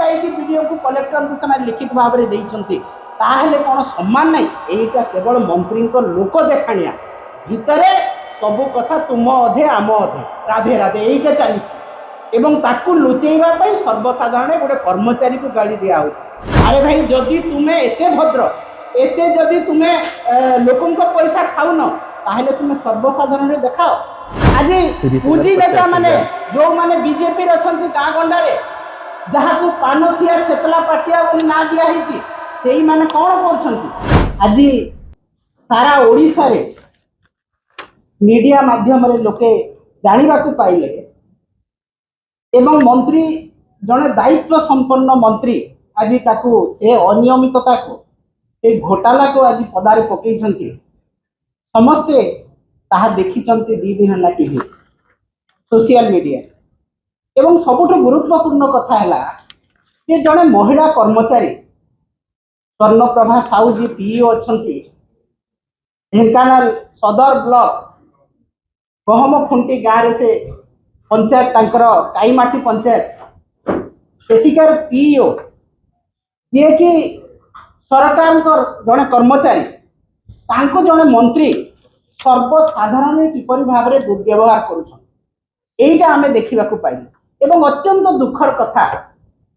जाइए वीडियो को कलेक्टर को से लिखित भाव में देइछंती ताहले कौन सम्मान नहीं एटा केवल मंत्री को लोक देखाणिया भितरे सबु कथा तुम अधे आम अधे राधे राधे यहीटा चली एवं ताकू लुचेवा सर्वसाधारण गोटे कर्मचारी को गाड़ी दिया अरे भाई जदि तुम्हें एते भद्र एते जदि तुम्हें लोकों को पैसा खाऊन ताहले तुम्हें सर्वसाधारण देखाओ आज पूंजी नेता माने जो माने बीजेपी रछंती गाँ गंडारे जहाँ को पानखिया छेतला पाटिया बोली ना दिया हिची सेही माने कौन करछंती आज सारा ओडिसा रे मीडिया माध्यम रे लोके जानिबा को पाइले एवं मंत्री जड़े दायित्व संपन्न मंत्री आज ताकू से अनियमितता को से घोटाला को आज पदारे पकई समस्ते ताहा देखी दी दिन है टीवी सोशल मीडिया एवं सबुठ गुरुत्वपूर्ण कथा है कि जड़े महिला कर्मचारी स्वर्णप्रभा साहू जी पीओ अच्छा ढेंकानाल सदर ब्लॉक गहम खुंटी गाँव से पंचायत तांकर काईमाटी पंचायत सेठिकार पीओ जे कि सरकार जड़े कर्मचारी तांको जड़े मंत्री सर्वसाधारण किपरि भाव में दुर्व्यवहार करूछन आमे देखा पाइलु एवं अत्यंत दुखर कथा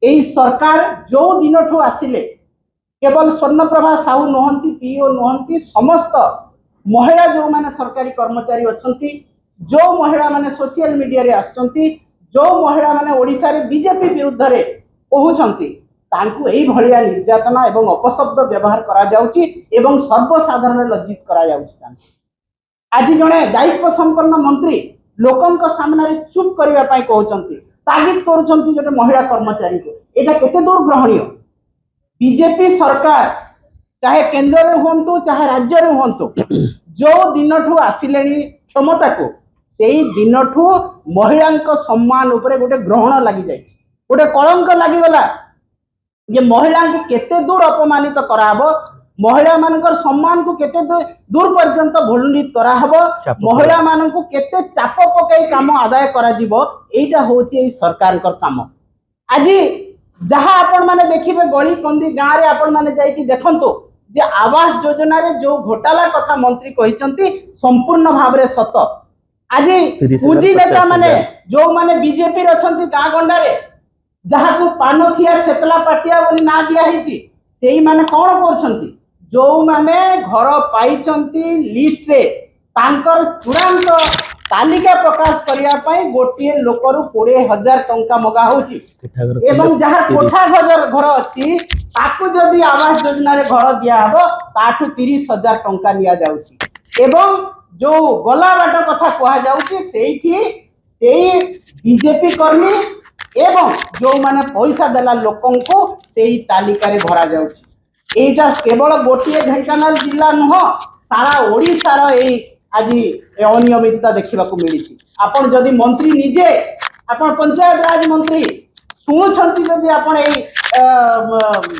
यही सरकार जो दिन ठू आसिले केवल स्वर्णप्रभा साहू नुहंती पीओ नुहंती समस्त महिला जो माने सरकारी कर्मचारी अच्छी जो महिला माने सोशल मीडिया रे आसचंती जो महिला माने ओडिसा रे बीजेपी विरुद्ध रे कहउचंती तांकु एई भलिया निर्यातना एवं अपशब्द व्यवहार करा जाउची एवं सर्वसाधारण लज्जित करा जाउची आज जड़े दायित्व संपन्न मंत्री लोकंक सामने चुप करने कहते तागिद कर महिला कर्मचारी को यहाँ केते दूर ग्रहणीय बीजेपी सरकार चाहे केंद्र में हूँ चाहे राज्य में हूँ जो दिन ठू आसिले क्षमता को सेई दिन ठू महिला सम्मान उपरे गोटे ग्रहण लगी जाए गोटे कलंक लगिगला जे महिला को केते दूर अपमानित कराहब महिला मानकर सम्मान को केते दूर पर्यंत भूलुंडित कराहब महिला मान को केते चाप पकई काम आदाय करा जीवो एटा होची एई सरकार कर काम आज जहाँ आपण माने देखिबे गली कंदी गाँव रे आपण माने जाई कि देखंतो जे आवास योजना रे जो घोटाला कथा मंत्री कहिसंती संपूर्ण भाव रे सत आज पूंजी नेता माने जो माने बीजेपी रछंती गाँ गंडा रे जहाँ को पानखिया छेतला पाटिया बोली ना दिया हिची सेही माने कोन करछंती जो माने घर पाइछंती लिस्ट रे तांकर चूड़ांत तालिका प्रकाश करिया पई गोटिए लोकरु 20,000 टंका मगा होची एवं जहाँ कोठा घर अच्छी ताकू जदि आवास योजना रे घर दिया हबो ताठू 30,000 टंका निया जाउची एवं जो गला बाट कथा कहा जाउची सेठी सेही बीजेपी कर्मी एवं जो माने पैसा देला लोकन को सेही तालिका रे भरा जाउची एटा केवल गोटे ढेंकानाल जिला नुह सारा ओडिशार आज अनियमितता देखा मिली आपन जदि मंत्री निजे आपन पंचायत राज मंत्री शुणुछंती जदि आपन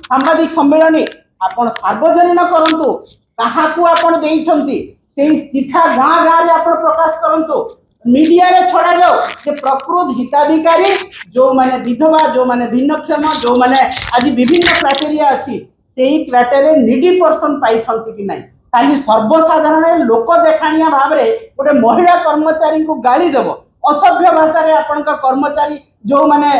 सांबादिक सम्मेलन आपन सार्वजनीन करंतु काहाकू आपन देइछंती सेही चिठा गाँ गाँ रे आपन प्रकाश करंतु मीडिया रे छड़ा जाओ जे प्रकृत हिताधिकारी जो माने विधवा जो माने भिन्नक्षम जो माने आज विभिन्न क्राइटेरिया अछि सेही क्राइटेरिया नीडी पर्सन पाइछंती कि नाही खाली सर्वसाधारण लोक देखाणिया भाव में गोटे महिला कर्मचारी को गाड़ी देव असभ्य भाषा रे आपण कर्मचारी जो माने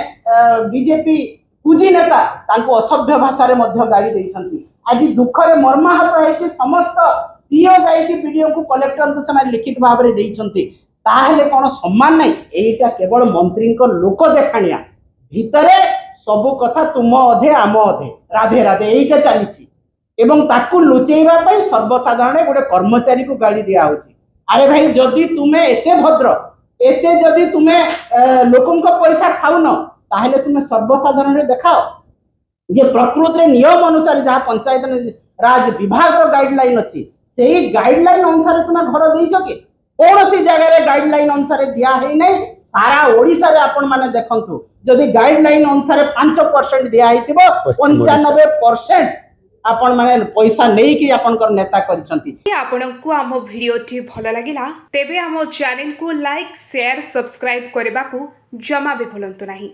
बीजेपी पूंजी नेता तांको असभ्य भाषा रे मध्य गाड़ी देइछंती आज दुख रे मर्माहत है कि समस्त पीओ जाई कि वीडियो को कलेक्टर को समय लिखित भाव में देइछंती ताहले कोन सम्मान नहीं एटा केवल मंत्री को लोक देखाणिया भितरे सबु कथा तुम अधे आम अधे राधे राधे यहीटा चली एवं ताकू लुचेवा सर्वसाधारण गोटे कर्मचारी को गाड़ी दिया अरे भाई जदि तुम्हें एते भद्र एते जदि तुम्हें लोकों को पैसा खाऊन ताहले तुम्हें सर्वसाधारण देखाओ जे प्रकृत रे नियम अनुसार जहाँ पंचायत राज विभाग गाइडलाइन अच्छी से गाइडलाइन अनुसार तुम्हें घर देइछ के कौन सी जगह गाइडलाइन अनुसार दिया है नहीं सारा ओडिशा रे आपण माने देखंतु जदि गाइडलाइन अनुसार 5% दिया हैतिबो 95% आपण माने पैसा नहीं कि आपण कर नेता करिसंती आपण को हम वीडियो टी भलो लागिला तेबे हम चैनल को लाइक शेयर सब्सक्राइब करबा को जमा भी भूलंतु नहीं।